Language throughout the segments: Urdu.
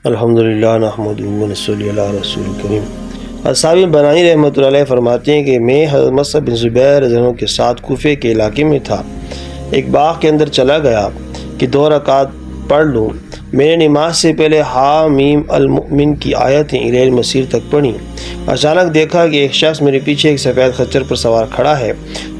الحمدللہ نحمدہ و نصلی علی رسول کریم۔ صحابی بنانی رحمۃ اللہ علیہ فرماتے ہیں کہ میں حضرت مصعب بن زبیر رضی اللہ عنہ کے ساتھ کوفے کے علاقے میں تھا۔ ایک باغ کے اندر چلا گیا کہ 2 رکعت پڑھ لوں۔ میں نے نماز سے پہلے حامیم المؤمن کی آیتیں الی المصیر تک پڑھی۔ اچانک دیکھا کہ ایک شخص میرے پیچھے ایک سفید خچر پر سوار کھڑا ہے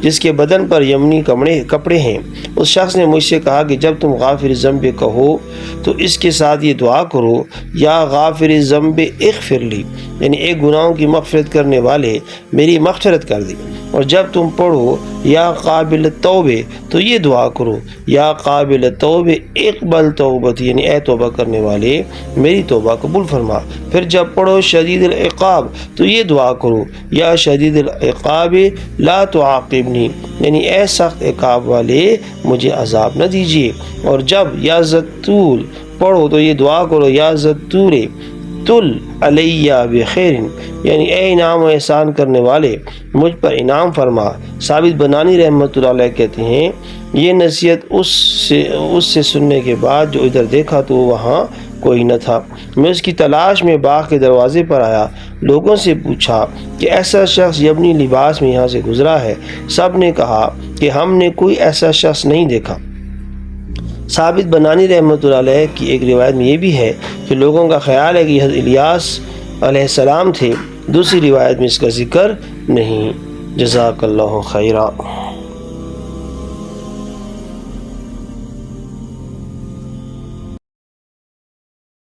جس کے بدن پر یمنی کپڑے ہیں۔ اس شخص نے مجھ سے کہا کہ جب تم غافر الذنب کہو تو اس کے ساتھ یہ دعا کرو، یا غافر الذنب اغفر لی، یعنی ایک گناہوں کی مغفرت کرنے والے میری مغفرت کر دی۔ اور جب تم پڑھو یا قابل التوبہ تو یہ دعا کرو، یا قابل التوبہ اقبل توبتی، یعنی اے توبہ کرنے والے میری توبہ قبول فرما۔ پھر جب پڑھو شدید العقاب تو یہ دعا کرو، یا شدید العقاب لا تعاقبنی، یعنی اے سخت عقاب والے مجھے عذاب نہ دیجیے۔ اور جب یا ذوالطول پڑھو تو یہ دعا کرو، یا ذوالطول تل علیہ بخیر، یعنی اے انعام و احسان کرنے والے مجھ پر انعام فرما۔ ثابت بنانی رحمۃ اللہ علیہ کہتے ہیں یہ نصیحت اس سے سننے کے بعد جو ادھر دیکھا تو وہاں کوئی نہ تھا۔ میں اس کی تلاش میں باغ کے دروازے پر آیا، لوگوں سے پوچھا کہ ایسا شخص یمنی لباس میں یہاں سے گزرا ہے؟ سب نے کہا کہ ہم نے کوئی ایسا شخص نہیں دیکھا۔ ثابت بنانی رحمۃ اللہ علیہ کی ایک روایت میں یہ بھی ہے کہ لوگوں کا خیال ہے کہ حضرت الیاس علیہ السلام تھے، دوسری روایت میں اس کا ذکر نہیں۔ جزاک اللہ خیرا۔